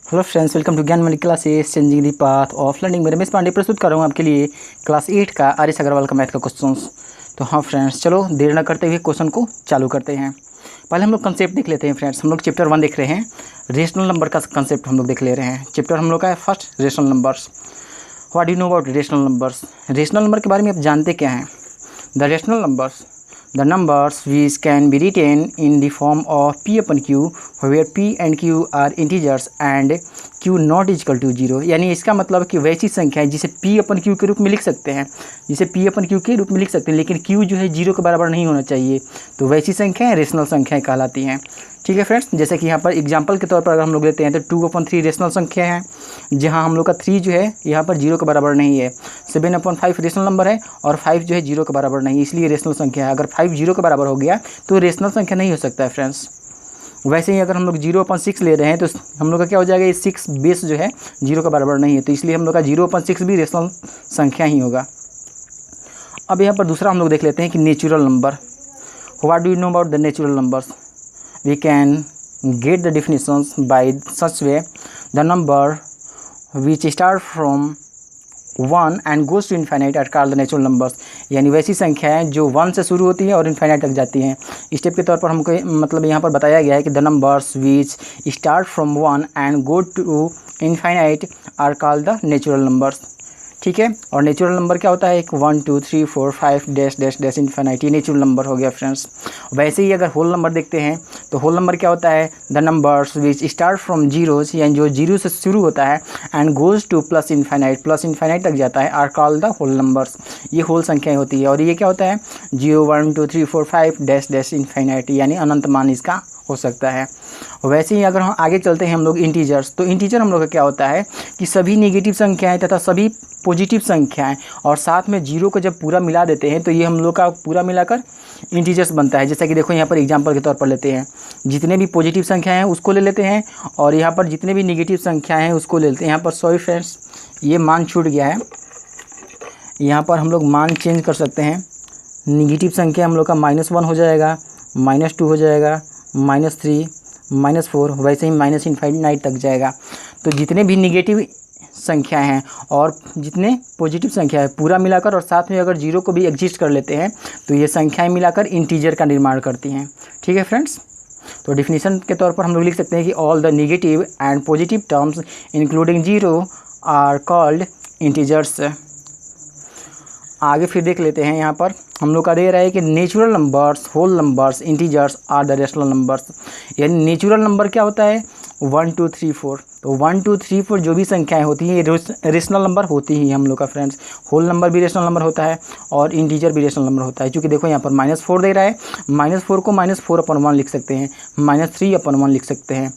Hello friends, welcome to Gyan Mani classes changing the path of learning. मैं रमेश पांडे प्रस्तुत कर रहा हूँ आपके लिए क्लास 8 का आर एस अग्रवाल का मैथ का क्वेश्चंस। तो हाँ फ्रेंड्स, चलो देर न करते हुए क्वेश्चन को चालू करते हैं। पहले हम लोग कंसेप्ट देख लेते हैं फ्रेंड्स। हम लोग चैप्टर 1 देख रहे हैं, रेशनल नंबर का कंसेप्ट हम लोग देख ले रहे हैं। चैप्टर हम लोग का है first, rational numbers. What do you know about rational numbers? Rational number के बारे में आप जानते क्या हैं? The rational numbers, the numbers which can be written in the form of p upon q, where p and q are integers and q not is equal to 0। यानी इसका मतलब कि वैसी संख्या है जिसे p अपन q के रूप में लिख सकते हैं, जिसे p अपन q के रूप में लिख सकते हैं, लेकिन q जो है 0 के बराबर नहीं होना चाहिए। तो वैसी संख्याएं रेशनल संख्याएं कहलाती हैं। ठीक है फ्रेंड्स, जैसे कि यहाँ पर एग्जांपल के तौर पर अगर हम लोग लेते हैं तो 2/3 रेशनल संख्या है, जहाँ हम लोग का 3 जो है यहाँ पर 0 के बराबर नहीं है। 7/5 रेशनल नंबर है और 5 जो है 0 के बराबर नहीं है, इसलिए रेशनल संख्या है। अगर 5 0 के बराबर हो गया तो रेशनल संख्या नहीं हो सकता है फ्रेंड्स। वैसे ही अगर हम लोग 0/6 ले रहे हैं तो हम लोग का क्या हो जाएगा, ये 6 बेस जो है 0 के बराबर नहीं है, तो इसलिए हम लोग का 0/6 भी रेशनल संख्या ही होगा। अब यहाँ पर दूसरा हम लोग देख लेते हैं कि natural number. What do you know about the natural numbers? We can get the definitions by such way, the number which start from 1 and goes to infinite are called the natural numbers। यानी वैसी संख्याएं जो 1 से शुरू होती हैं और infinite तक जाती हैं। स्टेप के तौर पर हमको मतलब यहाँ पर बताया गया है कि the numbers which start from 1 and go to infinite are called the natural numbers। ठीक है, और नेचुरल नंबर क्या होता है? एक 1 2 3 4 5 डैश डैश डैश इन्फिनिटी, ये नेचुरल नंबर हो गया फ्रेंड्स। वैसे ही अगर होल नंबर देखते हैं तो होल नंबर क्या होता है? The numbers which start from zeros, यानी जो जीरो से शुरू होता है, and goes to plus infinite तक जाता है, are called the whole numbers. ये होल संख्याएं होती है। और ये क्या होता है? 0 1 2 3 4 5 डैश डैश इन्फिनिटी, यानी अनंत मान इसका हो सकता है। वैसे ही अगर हम आगे चलते हैं हम लोग इंटीजर्स, तो इंटीजर हम लोग का क्या होता है कि सभी नेगेटिव संख्याएं तथा सभी पॉजिटिव संख्याएं और साथ में जीरो को जब पूरा मिला देते हैं तो ये हम लोग का पूरा मिलाकर इंटीजर्स बनता है। जैसा कि देखो यहाँ पर एग्जांपल के तौर पर लेते हैं, जितने भी पॉजिटिव संख्याएं हैं उसको ले लेते हैं और यहाँ पर जितने भी नेगेटिव संख्याएं हैं उसको ले लेते हैं। यहाँ पर सॉरी फ्रेंड्स, ये मान छूट गया है, यहाँ पर हम लोग मान चेंज कर सकते हैं। निगेटिव संख्या हम लोग का -1 हो जाएगा, -2 हो जाएगा, -3, -4, वैसे ही माइनस इन्फिनिट तक जाएगा। तो जितने भी निगेटिव संख्या हैं और जितने पॉजिटिव संख्या है पूरा मिलाकर और साथ में अगर जीरो को भी एग्जिस्ट कर लेते हैं तो ये संख्याएं मिलाकर इंटीजर का निर्माण करती हैं। ठीक है फ्रेंड्स, तो डिफिनीशन के तौर पर हम लोग लिख सकते हैं कि all the negative and positive terms including zero are called integers. आगे फिर देख लेते हैं, यहाँ पर हम लोग का दे रहा है कि natural numbers, whole numbers, integers are the rational numbers. यानी नेचुरल नंबर क्या होता है? 1 2 3 4। तो 1 2 3 4 जो भी संख्याएं होती हैं ये रेशनल नंबर होती ही हम लोग का फ्रेंड्स। होल नंबर भी रेशनल नंबर होता है और इंटीजर भी रेशनल नंबर होता है। क्योंकि देखो यहाँ पर -4 दे रहा है, -4 को -4/1 लिख सकते हैं, -3/1 लिख सकते हैं।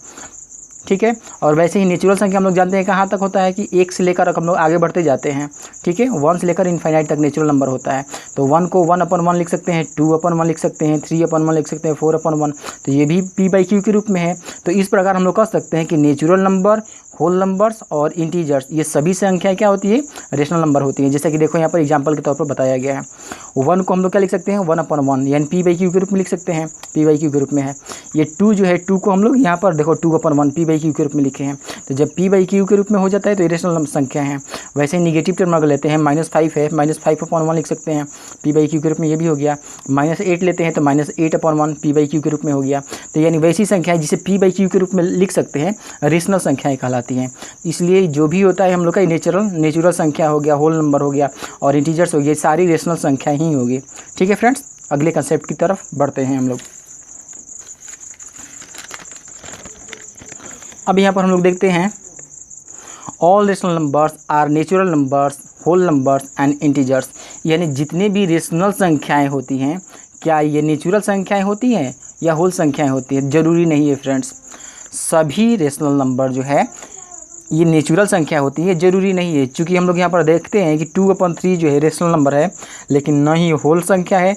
ठीक है, और वैसे ही नेचुरल संख्या हम लोग जानते हैं कहाँ तक होता है कि 1 से लेकर हम लोग आगे बढ़ते जाते हैं। ठीक है, 1 से लेकर इन्फिनिट तक नेचुरल नंबर होता है। तो 1 को 1/1 लिख सकते हैं, 2/1 लिख सकते हैं, 3/1 लिख सकते हैं, 4/1। तो ये भी p/q के रूप में है। तो इस प्रकार हम लोग कह सकते हैं कि नेचुरल नंबर, होल नंबर्स और इंटीजर्स ये सभी संख्याएं क्या होती है? रेशनल नंबर होती है। जैसे कि देखो यहाँ पर एग्जांपल के तौर पर बताया गया है। 1 को हम लोग क्या लिख सकते हैं? 1/1, यानी p/q के रूप में लिख सकते हैं, p/q के रूप में है। ये 2 जो है 2 को हम लोग यहाँ पर देखो 2/1 p/q के रूप में लिखे हैं। तो जब p/q के रूप में हो जाता है तो ये रेशनल संख्या है। वैसे ही निगेटिव टर्म अगर लेते हैं, -5 है, -5/1 लिख सकते हैं, p/q के रूप में ये भी हो गया। -8 लेते हैं तो -8/1 p/q के रूप में हो गया। तो यानी वैसी संख्या है जिसे p/q के रूप में लिख सकते हैं, रेशनल संख्याएं कहलाती हैं। इसलिए जो भी होता है हम लोग का नेचुरल संख्या हो गया, होल नंबर हो गया और इंटीजर्स हो गया, सारी रेशनल संख्या ही होगी। ठीक है फ्रेंड्स, अगले कंसेप्ट की तरफ बढ़ते हैं हम लोग। अब यहाँ पर हम लोग देखते हैं all rational numbers are natural numbers, whole numbers and integers. यानी जितने भी रेशनल संख्याएं होती हैं, क्या ये नेचुरल संख्याएं होती हैं या होल संख्याएं होती हैं? जरूरी नहीं है फ्रेंड्स। सभी रेशनल नंबर जो है ये नेचुरल संख्या होती है, ज़रूरी नहीं है। चूँकि हम लोग यहाँ पर देखते हैं कि 2/3 जो है रेशनल नंबर है, लेकिन ना ही होल संख्या है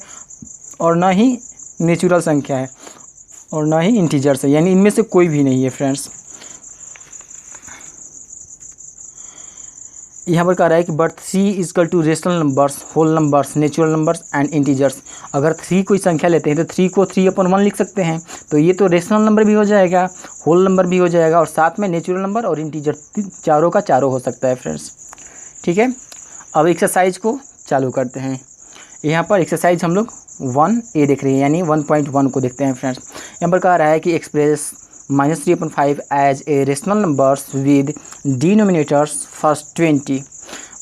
और ना ही नेचुरल संख्या है और ना ही इंटीजर्स है, यानी इनमें से कोई भी नहीं है फ्रेंड्स। यहाँ पर कह रहा है कि but 3 is equal to rational numbers, whole numbers, natural numbers and integers. अगर 3 कोई संख्या लेते हैं तो 3 को 3/1 लिख सकते हैं, तो ये तो रेशनल नंबर भी हो जाएगा, होल नंबर भी हो जाएगा और साथ में नेचुरल नंबर और इंटीजर, चारों का चारों हो सकता है फ्रेंड्स। ठीक है, अब एक्सरसाइज को चालू करते हैं। यहाँ पर एक्सरसाइज हम लोग 1A देख रहे हैं, यानी 1.1 को देखते हैं फ्रेंड्स। यहाँ पर कह रहा है कि express -3/5 as a rational numbers with denominators first 20।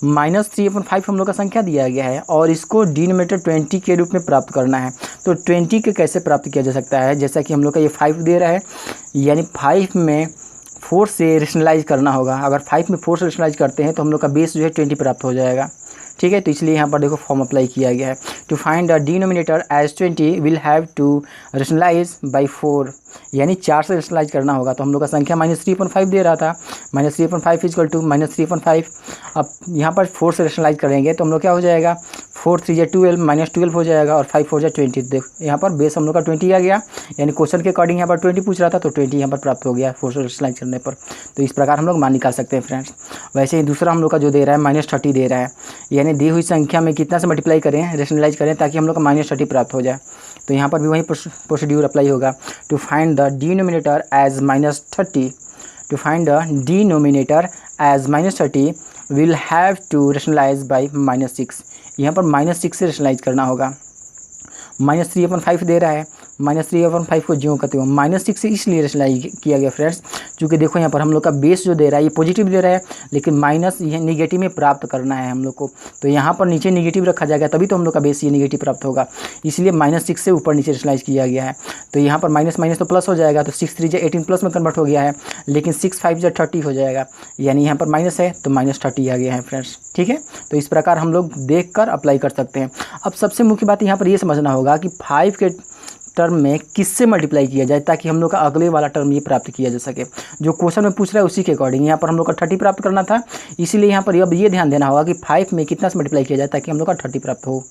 -3/5 हम लोग का संख्या दिया गया है और इसको डिनोमिनेटर 20 के रूप में प्राप्त करना है। तो 20 के कैसे प्राप्त किया जा सकता है, जैसा कि हम लोग का ये 5 दे रहा है, यानी 5 में 4 से रेशनलाइज करना होगा। अगर 5 में 4 से रेशनलाइज करते हैं तो हम लोग का बेस जो है 20 प्राप्त हो जाएगा। ठीक है, तो इसलिए यहाँ पर देखो फॉर्म अप्लाई किया गया है। To find the denominator as 20 will have to rationalise by 4, यानी 4 से रेशनलाइज करना होगा। तो हम लोग का संख्या -3/5 दे रहा था, -3/5 इक्वल टू -3/5। अब यहाँ पर 4 से रेशनलाइज करेंगे तो हम लोग क्या हो जाएगा, 4 3 या 12, -12 हो जाएगा और 5 4 या 20। देखो यहाँ पर बेस हम लोग का 20 आ गया, यानी क्वेश्चन के अकॉर्डिंग यहाँ पर 20 पूछ रहा था तो 20 यहाँ पर प्राप्त हो गया 4 से रेशनलाइज करने पर। तो इस प्रकार हम लोग मान निकाल सकते हैं फ्रेंड्स। वैसे ही दूसरा हम लोग का जो दे रहा है -30 दे रहा है, यानी दी हुई संख्या में कितना से मल्टीप्लाई करें, रेशनलाइज करें ताकि हम लोग का -30 प्राप्त हो जाए। तो यहाँ पर भी वही प्रोसीड्यूर अप्लाई होगा। To find the denominator as -30, to find the denominator as -30 will have to rationalise by -6। यहाँ पर -6 से रेशनलाइज करना होगा। -3/5 दे रहा है, -3/5 को ज्यों करते हो -6 से इसलिए रेशनलाइज किया गया फ्रेंड्स, क्योंकि देखो यहाँ पर हम लोग का बेस जो दे रहा है ये पॉजिटिव दे रहा है, लेकिन माइनस ये नेगेटिव में प्राप्त करना है हम लोग को। तो यहाँ पर नीचे नेगेटिव रखा जाएगा तभी तो हम लोग का बेस ये नेगेटिव प्राप्त होगा, इसलिए -6 से ऊपर नीचे रेशनलाइज किया गया है। तो यहाँ पर माइनस माइनस तो प्लस हो जाएगा, तो 6 3 18 प्लस में कन्वर्ट हो गया है, लेकिन 6 5 30 हो जाएगा, यानी यहाँ पर माइनस है तो -30 आ गया है फ्रेंड्स। ठीक है, तो इस प्रकार हम लोग देख कर अप्लाई कर सकते हैं। अब सबसे मुख्य बात यहाँ पर ये समझना होगा कि 5 के टर्म में किससे मल्टीप्लाई किया जाए ताकि हम लोग का अगले वाला टर्म ये प्राप्त किया जा सके। जो क्वेश्चन में पूछ रहा है उसी के अकॉर्डिंग यहाँ पर हम लोग का 30 प्राप्त करना था, इसीलिए यहाँ पर अब ये ध्यान देना होगा कि 5 में कितना से मल्टीप्लाई किया जाए ताकि हम लोग का 30 प्राप्त हो।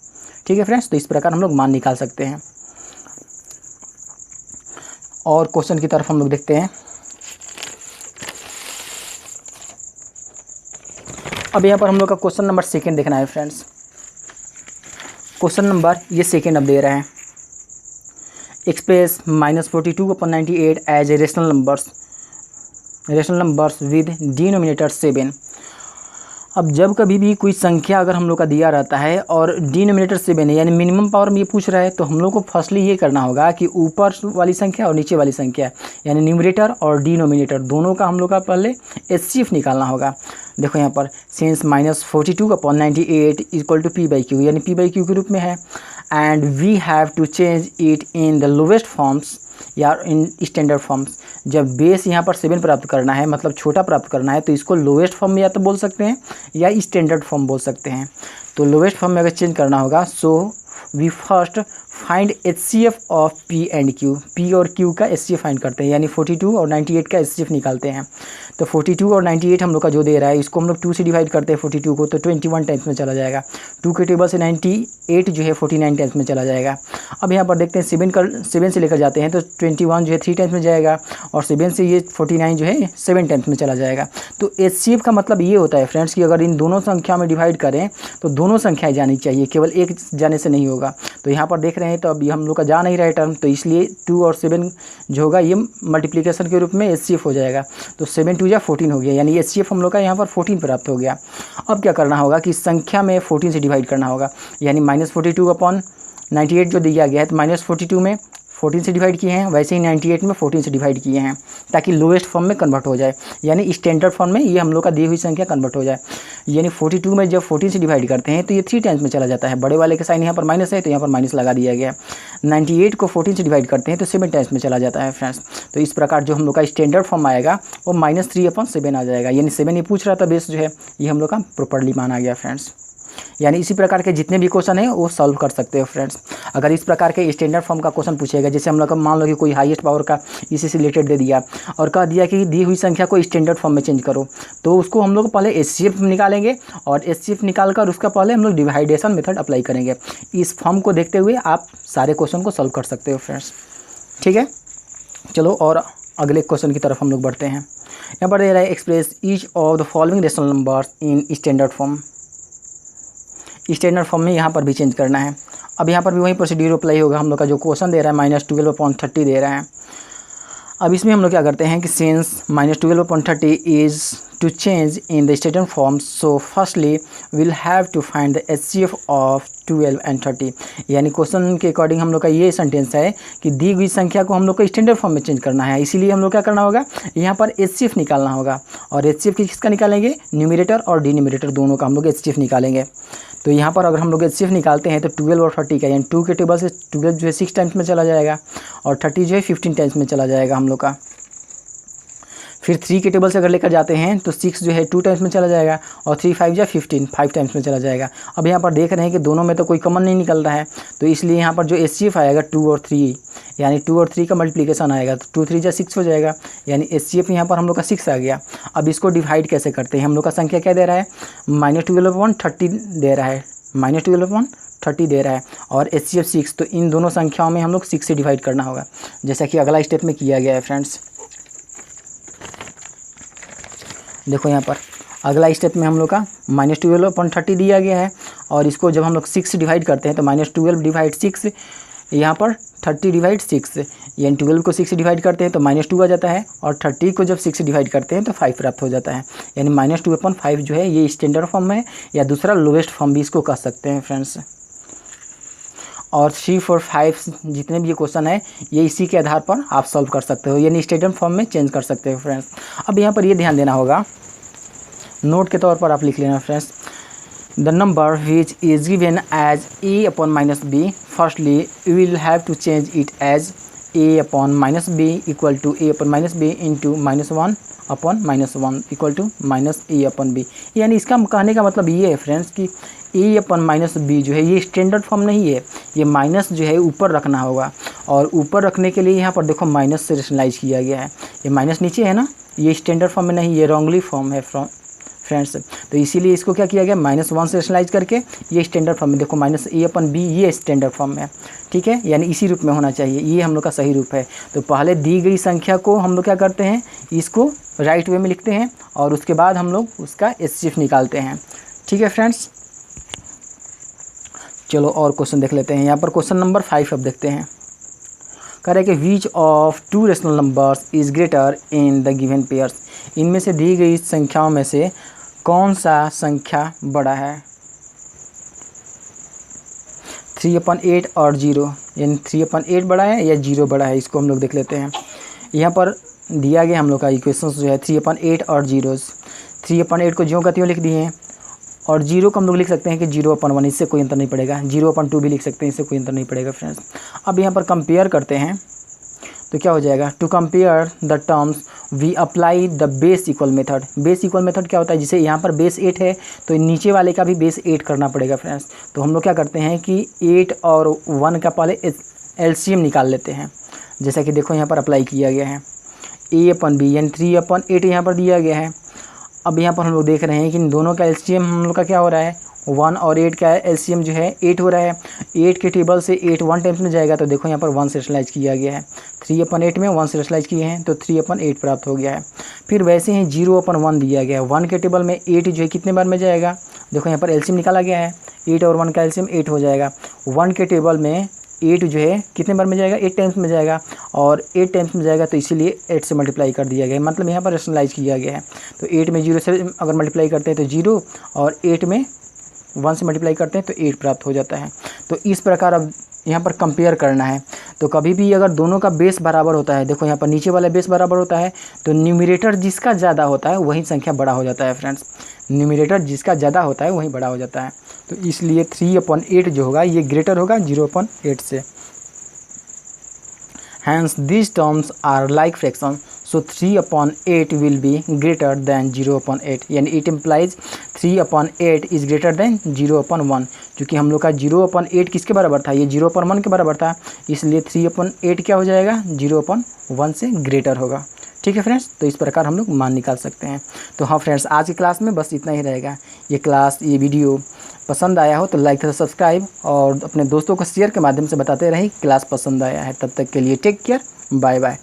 ठीक है फ्रेंड्स, तो इस प्रकार हम लोग मान निकाल सकते हैं। और क्वेश्चन की तरफ हम लोग देखते हैं। अब यहाँ पर हम लोग का क्वेश्चन नंबर 2 देखना है फ्रेंड्स। क्वेश्चन नंबर ये 2 अब दे रहे हैं, express -42/98 as a rational numbers with denominator 7। अब जब कभी भी कोई संख्या अगर हम लोग का दिया रहता है और डिनोमिनेटर 7 है, यानी मिनिमम पावर में ये पूछ रहा है, तो हम लोग को फर्स्टली ये करना होगा कि ऊपर वाली संख्या और नीचे वाली संख्या यानी न्यूमरेटर और डिनोमिनेटर दोनों का हम लोग का पहले HCF निकालना होगा। देखो यहाँ पर सिंस -42/98 इक्वल टू P/Q, यानी P/Q के रूप में है, and we have to change it in the lowest forms या इन स्टैंडर्ड फॉर्म्स। जब बेस यहाँ पर 7 प्राप्त करना है, मतलब छोटा प्राप्त करना है, तो इसको लोवेस्ट फॉर्म में या तो बोल सकते हैं या स्टैंडर्ड फॉर्म बोल सकते हैं। तो लोवेस्ट फॉर्म में अगर चेंज करना होगा, so we first find HCF of P and Q। P और Q का HCF फाइंड करते हैं, यानी 42 और 98 का HCF निकालते हैं। तो 42 और 98 हम लोग का जो दे रहा है, इसको हम लोग 2 से डिवाइड करते हैं 42 को, तो 21 टाइम्स में चला जाएगा। 2 के टेबल से 98 जो है 49 टाइम्स में चला जाएगा। अब यहाँ पर देखते हैं 7 से लेकर जाते हैं तो 21 जो है 3 टाइम्स में जाएगा, और 7 से ये 49 जो है 7 टाइम्स में चला जाएगा। तो HCF का मतलब ये होता है फ्रेंड्स कि अगर इन दोनों संख्या में डिवाइड करें तो दोनों संख्याएँ जानी चाहिए, केवल एक जाने से नहीं होगा। तो यहाँ पर देख रहे हैं तो अभी हम लोग का जा नहीं रहा है टर्म, तो इसलिए 2 और 7 जो होगा ये मल्टीप्लिकेशन के रूप में HCF हो जाएगा। तो 7 2 या 14 हो गया, यानी HCF हम लोग का यहाँ पर 14 प्राप्त हो गया। अब क्या करना होगा कि संख्या में 14 से डिवाइड करना होगा, यानी -42/98 जो दिया गया है, तो -42 में 14 से डिवाइड किए हैं, वैसे ही 98 में 14 से डिवाइड किए हैं ताकि लोवेस्ट फॉर्म में कन्वर्ट हो जाए, यानी स्टैंडर्ड फॉर्म में ये हम लोग का दी हुई संख्या कन्वर्ट हो जाए। यानी 42 में जब 14 से डिवाइड करते हैं तो ये 3 टाइम्स में चला जाता है, बड़े वाले के साइन यहाँ पर माइनस है तो यहाँ पर माइनस लगा दिया गया। 98 को 14 से डिवाइड करते हैं तो 7 टाइम्स में चला जाता है फ्रेंड्स। तो इस प्रकार जो हम लोग का स्टैंडर्ड फॉर्म आएगा वो -3/7 आ जाएगा, यानी 7 ये पूछ रहा था बेस जो है, ये हम लोग का प्रॉपर्ली माना गया फ्रेंड्स। यानी इसी प्रकार के जितने भी क्वेश्चन हैं वो सॉल्व कर सकते हो फ्रेंड्स। अगर इस प्रकार के स्टैंडर्ड फॉर्म का क्वेश्चन पूछेगा, जैसे हम लोग मान लो कि कोई हाईएस्ट पावर का इसी से रिलेटेड दे दिया और कह दिया कि दी हुई संख्या को स्टैंडर्ड फॉर्म में चेंज करो, तो उसको हम लोग पहले HCF निकालेंगे और HCF निकाल कर उसका पहले हम लोग डिवाइडेशन मेथड अप्लाई करेंगे। इस फॉर्म को देखते हुए आप सारे क्वेश्चन को सॉल्व कर सकते हो फ्रेंड्स। ठीक है, चलो और अगले क्वेश्चन की तरफ हम लोग बढ़ते हैं। यहाँ पर दे रहा है express each of the following rational numbers in standard form. Standard form में यहाँ पर भी चेंज करना है। अब यहाँ पर भी वही प्रोसीड्यूर अप्लाई होगा। हम लोग का जो क्वेश्चन दे रहा है -12/30 दे रहा है। अब इसमें हम लोग क्या करते हैं कि since -12/30 is to change in the standard form, so firstly will have to find the HCF of 12 and 30। यानी क्वेश्चन के अकॉर्डिंग हम लोग का ये सेंटेंस है कि दी गई संख्या को हम लोग को स्टैंडर्ड फॉर्म में चेंज करना है। इसीलिए हम लोग क्या करना होगा, यहाँ पर HCF निकालना होगा। और HCF किसका निकालेंगे, न्यूमरेटर और डिनोमिनेटर दोनों का हम लोग HCF निकालेंगे। तो यहाँ पर अगर हम लोग HCF निकालते हैं तो 12 और 30 का, यानी 2 के टेबल से 12 जो है 6 टाइम्स में चला जाएगा और 30 जो है 15 टाइम्स में चला जाएगा हम लोग का। फिर 3 के टेबल से अगर लेकर जाते हैं तो 6 जो है 2 टाइम्स में चला जाएगा और 3 5 या 15 5 टाइम्स में चला जाएगा। अब यहाँ पर देख रहे हैं कि दोनों में तो कोई कॉमन नहीं निकल रहा है, तो इसलिए यहाँ पर जो HCF आएगा 2 और 3, यानी 2 और 3 का मल्टीप्लिकेशन आएगा तो 2 3 जा 6 हो जाएगा, यानी HCF यहाँ पर हम लोग का 6 आ गया। अब इसको डिवाइड कैसे करते हैं, हम लोग का संख्या क्या दे रहा है, -12/30 दे रहा है, -12/30 दे रहा है और HCF 6, तो इन दोनों संख्याओं में हम लोग 6 से डिवाइड करना होगा, जैसा कि अगला स्टेप में किया गया है फ्रेंड्स। देखो यहाँ पर अगला स्टेप में हम लोग का -12/30 दिया गया है और इसको जब हम लोग 6 से डिवाइड करते हैं तो -12/6, यहाँ पर 30/6, यानी 12 को 6 से डिवाइड करते हैं तो -2 आ जाता है और 30 को जब 6 से डिवाइड करते हैं तो 5 प्राप्त हो जाता है, यानी -2/5 जो है ये स्टैंडर्ड फॉर्म है या दूसरा लोवेस्ट फॉर्म भी इसको कह सकते हैं फ्रेंड्स। और 3 4 5 जितने भी ये क्वेश्चन है ये इसी के आधार पर आप सॉल्व कर सकते हो, यानी स्टैंडर्ड फॉर्म में चेंज कर सकते हो फ्रेंड्स। अब यहाँ पर ये ध्यान देना होगा, नोट के तौर पर आप लिख लेना friends, the number which is given as a/-b, firstly you will have to change it as a/-b equal to a/-b into -1/-1 equal to -a/b। यानी इसका कहने का मतलब ये है फ्रेंड्स कि a/-b जो है ये स्टैंडर्ड फॉर्म नहीं है, ये माइनस जो है ऊपर रखना होगा और ऊपर रखने के लिए यहाँ पर देखो माइनस से रेशनलाइज किया गया है। ये माइनस नीचे है ना, ये स्टैंडर्ड फॉर्म में नहीं, ये रॉन्गली फॉर्म है फ्रेंड्स, तो इसीलिए इसको क्या किया गया, -1 से रेशनलाइज करके ये स्टैंडर्ड फॉर्म में देखो -a/b ये स्टैंडर्ड फॉर्म है, ठीक है, यानी इसी रूप में होना चाहिए, ये हम लोग का सही रूप है। तो पहले दी गई संख्या को हम लोग क्या करते हैं, इसको राइट वे में लिखते हैं और उसके बाद हम लोग उसका HCF निकालते हैं, ठीक है फ्रेंड्स। चलो और क्वेश्चन देख लेते हैं। यहाँ पर क्वेश्चन नंबर 5 अब देखते हैं, कह रहे कि which of 2 rational numbers is greater in the given pairs. इनमें से दी गई संख्याओं में से कौन सा संख्या बड़ा है, 3/8 और 0, यानी 3/8 बड़ा है या 0 बड़ा है, इसको हम लोग देख लेते हैं। यहाँ पर दिया गया हम लोग का इक्वेशन जो है 3/8 और 0, 3/8 को ज्यों का त्यों लिख दिए हैं और 0 को हम लोग लिख सकते हैं कि 0/1, इससे कोई अंतर नहीं पड़ेगा, 0/2 भी लिख सकते हैं, इससे कोई अंतर नहीं पड़ेगा फ्रेंड्स। अब यहाँ पर कंपेयर करते हैं तो क्या हो जाएगा, to compare the terms we apply the base equal method. Base equal method क्या होता है, जैसे यहाँ पर बेस 8 है तो नीचे वाले का भी बेस 8 करना पड़ेगा फ्रेंड्स। तो हम लोग क्या करते हैं कि 8 और 1 का पहले LCM निकाल लेते हैं, जैसा कि देखो यहाँ पर अप्लाई किया गया है, a/b यानी 3/8 यहाँ पर दिया गया है। अब यहाँ पर हम लोग देख रहे हैं कि इन दोनों का LCM हम लोग का क्या हो रहा है, 1 और 8 का LCM जो है 8 हो रहा है। 8 के टेबल से 8 1 टाइम्स में जाएगा तो देखो यहाँ पर 1 से रेशनलाइज किया गया है, 3/8 में 1 से रेशनलाइज किए हैं तो 3/8 प्राप्त हो गया है। फिर वैसे ही 0/1 दिया गया है, 1 के टेबल में 8 जो है कितने बार में जाएगा, देखो यहाँ पर LCM निकाला गया है, 8 और 1 का LCM 8 हो जाएगा। 1 के टेबल में 8 जो है कितने बार में जाएगा, 8 टाइम्स में जाएगा और 8 टाइम्स में जाएगा तो इसीलिए 8 से मल्टीप्लाई कर दिया गया है, मतलब यहाँ पर रेशनलाइज किया गया है। तो 8 में 0 से अगर मल्टीप्लाई करते हैं तो 0 और 8 में 1 से मल्टीप्लाई करते हैं तो 8 प्राप्त हो जाता है। तो इस प्रकार अब यहाँ पर कंपेयर करना है, तो कभी भी अगर दोनों का बेस बराबर होता है, देखो यहाँ पर नीचे वाला बेस बराबर होता है तो न्यूमरेटर जिसका ज़्यादा होता है वही संख्या बड़ा हो जाता है फ्रेंड्स, न्यूमरेटर जिसका ज़्यादा होता है वही बड़ा हो जाता है। तो इसलिए 3/8 जो होगा ये ग्रेटर होगा 0/8 से। Hence these terms are like fraction, so 3/8 will be greater than 0/8, यानी it implies 3/8 is greater than 0/1, क्योंकि हम लोग का 0/8 किसके बराबर था, ये 0/1 के बराबर था, इसलिए 3/8 क्या हो जाएगा, 0/1 से ग्रेटर होगा। ठीक है फ्रेंड्स, तो इस प्रकार हम लोग मान निकाल सकते हैं। तो हाँ फ्रेंड्स, आज की क्लास में बस इतना ही रहेगा। ये वीडियो पसंद आया हो तो लाइक तथा सब्सक्राइब और अपने दोस्तों को शेयर के माध्यम से बताते रहें क्लास पसंद आया है। तब तक के लिए टेक केयर, बाय बाय।